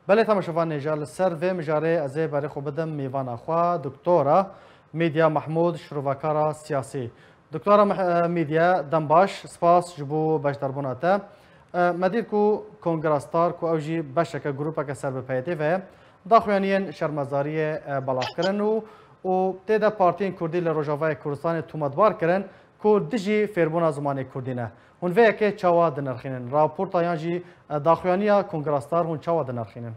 بله تماشاوان جال سر و مجاره از برای خوب بدم میوان اخوا دکتورا میدیا محمود شروعکارا سیاسی دکتورا میدیا دنباش سپاس جبو باش دربوناته مدیر کو کنگراستار کو اوجی بشک گروپا که سر بپیده و داخوانین شرمزاری بلاف کرن و تیدا پارتین کردی لروجاوای کردستان تومدوار کرن کو دجی فیربونا زمانی کردینه هون وی که چاوا دنرخینن راپورتا یانجی داخوانیا کنگراستار هون چاوا دنرخینن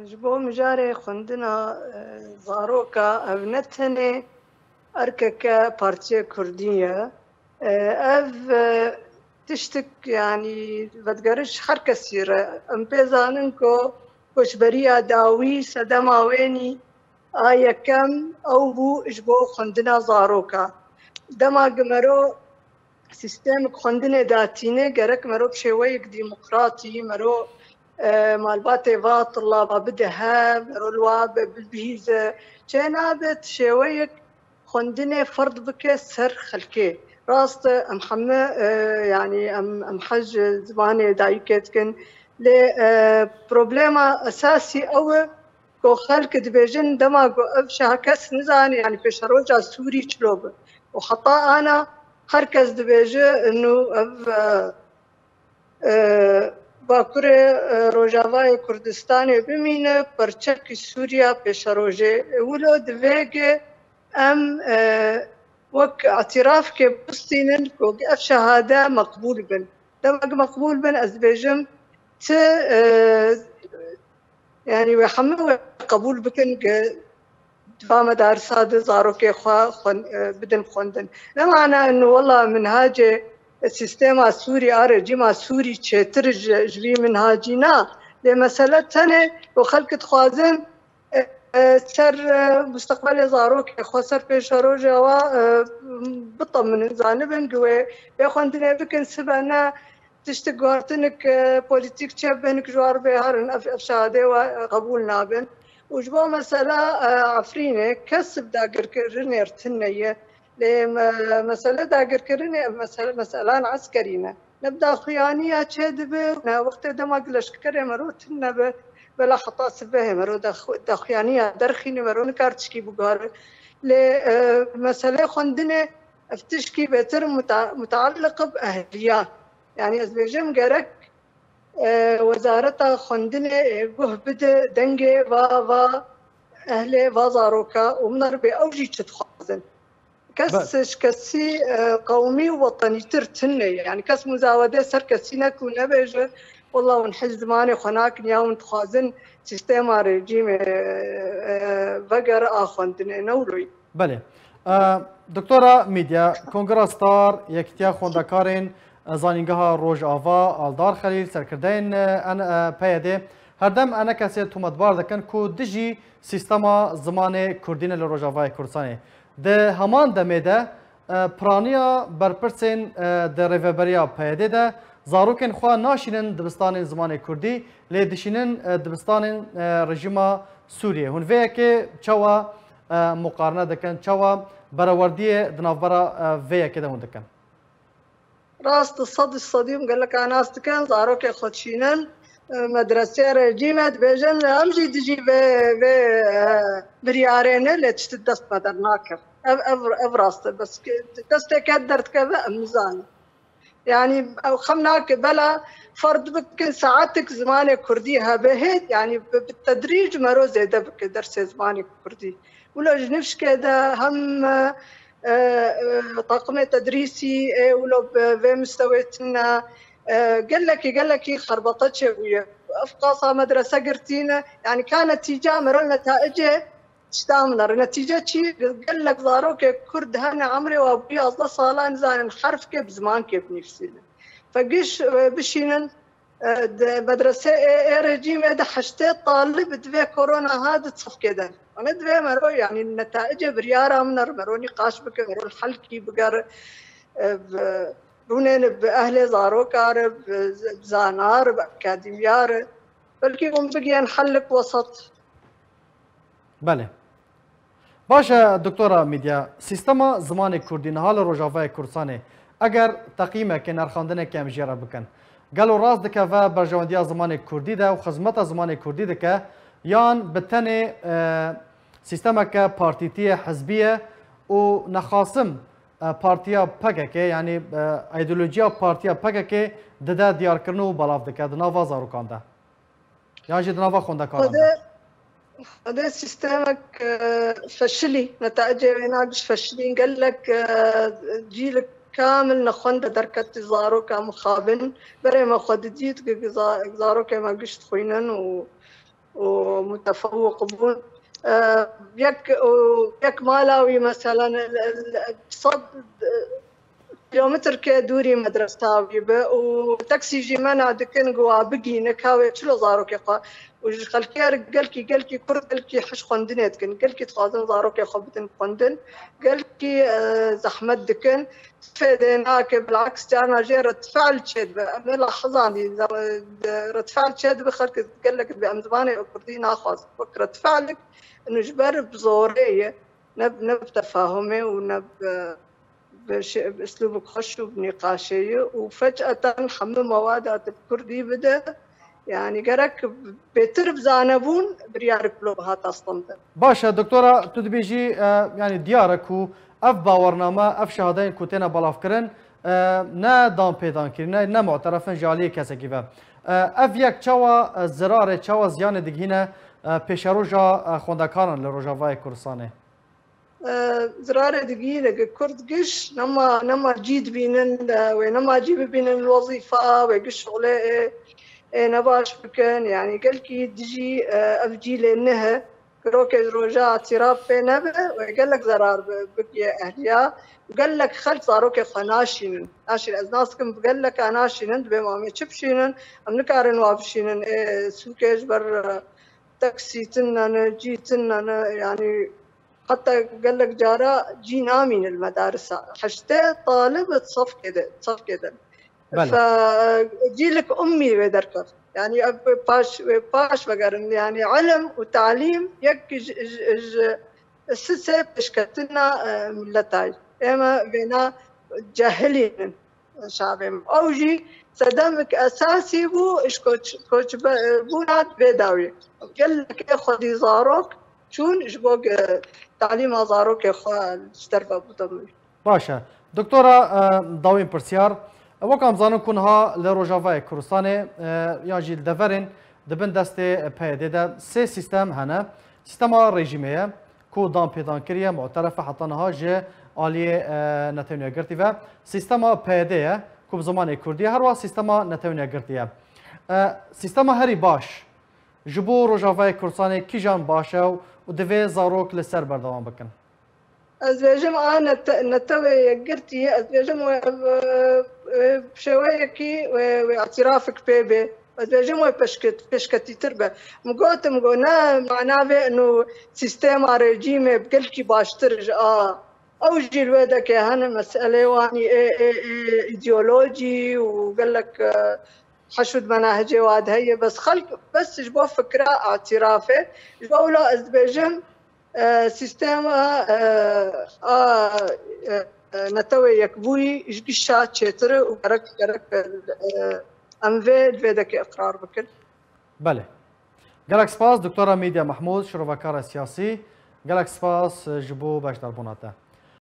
جبو مجاري خندنا زاروكا ابنتني ارككا بارتيا كردية اف تشتك يعني بتقرش حركة سيرة ام بيزاننكو كشبريا داوي سدما ويني آية كم او بو جبو خندنا زاروكا دما قمرو سيستم خندنا داتيني قرك مرو بشويك ديمقراطي مرو مالبات و طلابة بدها رولواب بالبيزة جنابت شويك خندني فرض بك سر خلكي راست ام حمى يعني ام حج زماني دايكت كن ل بروبليما اساسي او كو خلك دبيجن دماغو افشا كس نزاني يعني في شروجا سوري شلوب وخطا انا هركز دبيجه انه باکوره روجاوای کردستان بمینه پرچک سوریا پیش روجه ولو دویگه ام وك اعتراف که بستینن کو اف شهاده مقبول بن دمق مقبول بن ازبيجم ت يعني وحمل قبول بكن فما دار صاد زاروكي خوا بدن خوندن لا معنى انه والله منهاجه السيستم السوري رجيم السوري تشترج جري منهاجينا لمسألة تانية وخلق خوازن سر مستقبل زاروك خسر في شروجة و بطمن زانبن قوي بيخوندنا بكن سبنا تشتقوارتنك بوليتيك تشبنك جوار بهارن افشاده وقبول نابن وجبو مسألة عفرينة كسب داقر كرنير تنية لمسألة داقر كرنية مسألة عسكرية نبدأ خيانية تشدبه وقت دماغ لشكر مرو تنبه بلا خطأ سبه مرو دا خيانية درخيني مرو نكارتشكي بقار لمسألة خندنة افتشكي بتر متعلقة بأهلية يعني أزبيجم قرك وزارة خندنة جه بده دنجة و أهله وزاروكا ومنر بأوجي تتخازن كس كسي قومي وطني ترتنة يعني كس مزاودة سر كسينا كنا بيجر والله ونحج زماني خناك نياون تخازن سيستم رجيم بقر خندنة نولوي. بله دکتورا میدیا کنگراستار یکتیا خوندکارین زانینگاه روج آوا آلدار خلیل سرکردین ان پیاده هر دم انا کسی تومدبار دکن کو دجی سیستما زمان کردین لروج آوا کردستان ده همان دمیده پرانیا برپرسین ده ریوبریا پیاده ده زاروکن خوا ناشینن دبستان زمان کردی لی دشینن دبستان رژیم سوریه هون وی که چوا مقارنه دکن چوا براوردی دنافبرا وی که دهون دکن راست الصديم قال لك انا استكان زاروك خدشينن مدرسه رجيمت بيجن امجي تجي بريارين اللي تشتدست مدرناك افراست بس دست قدرت كذا ميزان يعني او خمناك بلا فرد بك ساعتك زمان كرديها بهت يعني بالتدريج مرو زيده بك درس زمان كردي ولا جنفش كذا هم طاقم تدريسي ولو بمستويتنا قال لك خربطت شويه افقاصه مدرسه قرتينا يعني كانت تيجا مر النتائج تشتامنا النتيجه شي قال لك زاروك كرد هنا عمري وابي اصلا صالان زان حرف كيف زمان كيف نفسنا فقش بشينا مدرسه رجيم هذا حشتي طالب دفي كورونا هذا تصف كذا انا دفي مرو يعني النتائج برياره من مرو نقاش بك مرو الحل كي بقر رونين باهل زاروكار بزانار باكاديميار بلكي هم بقي نحلك وسط بله باشه دکتورا میدیا سیستم زمان کردی نهال روجاوای کردستان اگر تقییمک نرخاندنێک ئەمژێرە بکەن گەلو ڕاست دکەڤە بەرژەوەندیە زمانی کوردی دا و خزمەتە زمانی کوردی دکە یان بتەنێ سیستەمەکە پارتیتیە حزبیە و نەخاسم پارتیا پەکێکێ یعنی ئایدۆلۆجیا پارتیا پەکێکێ دەدا دیارکردن و بەڵاو دکە دناوا زارۆکاندا یان jî dinava xwendekaran هذا سيستمك فشلي نتائج ناقش فشلين قال لك جيلك كامل نخوند دركت زارو كمخابن بري ما خديت زارو كما قشت خوينن ومتفوق بون يك مالاوي مثلا صد كيلومتر كدوري مدرستاوي وتاكسي جي منع دكن قوا بقي نكاوي شلو زارو كيقا وج خلكير قالكي كرد قالكي حش خوندنيت كن قالكي تقازن زارو كي خبتن خوندن قالكي زحمت دكن فديناك بالعكس جانا جي رد فعل شد لحظاني رد فعل شد بخلك قال لك بامزباني كردي ناخذ فكرة فعلك انه جبر بزوريه نب تفاهمي ونب باسلوبك خش وبنقاشيه وفجاه حمل مواد الكردي بدا يعني قرك بترب زانبون بريارك لو بهات اصلا باشا دكتوره تدبيجي يعني ديارك و اف باورنامه اف شهادين كوتينا بلافكرن نا دام بيدان كرنا نا معترفن جالي كسكيفا اف يك چاوا زرار چاوا زيان دگينه پیشروجا خوندکاران لروجاوای کردستان زرار دقيقة كرد قش نما جيد بينن ونما جيب بينن الوظيفة وقش شغله نباش بكن يعني قال كي تجي أفجي لأنها كروك روجا اعتراف نبه وقال لك زرار بقي أهليا وقال لك خلت صاروك خناشين ناشين أزناسكم قال لك أناشين بما ما تشبشين أمنكارن وابشين سوكيش بر تاكسي تنن جي تنن يعني حتى قال لك جارا جي نامين المدارس حشته طالب تصف كده فجي لك امي بدركب يعني باش بقرن يعني علم وتعليم يك السلسله بشكتنا ملتاي اما بينا جاهلين شعبهم اوجي صدامك اساسي بو ايش كوتش بونات بيداوي قال لك خذي زاروك شون جبوك تعليم زاروك اخوان اشترفوا بطمي باشا دكتوره داوين برسيار وكم زانو كونها لروجافاي كردستان ياجي دفرن دبن دستي بيددا سي سيستم هنا سيستم ريجيميه كو دام بيدان كريا معترفه حتى نها جي الي نتونيا غرتيفا سيستم بيديه كو بزمان كردي هر سيستم نتونيا غرتيا سيستم هري باش جبو روجافاي كردستان كيجان باشا ودفي زاروك لسر بردوام بكن ازواجم انا نتوي قرتي ازواجم بشويكي واعترافك بيبي ازواجم بشكتي تربه مقونا معناه انه سيستم ريجيم بقلكي باش ترجع اوجي الودك هنا مساله واني ايديولوجي وقال لك حشود مناهجي واد هي بس خلق بس جبوا فكره اعترافه جبوا له ازواجم سيستم نتوي يكبوي إجبشة تشتري وكرك أمفيد فيدك إقرار بكل. بله. جالك سباس دكتورة ميديا محمود شروفكار سياسي. جالك سباس جبو باش دربوناته.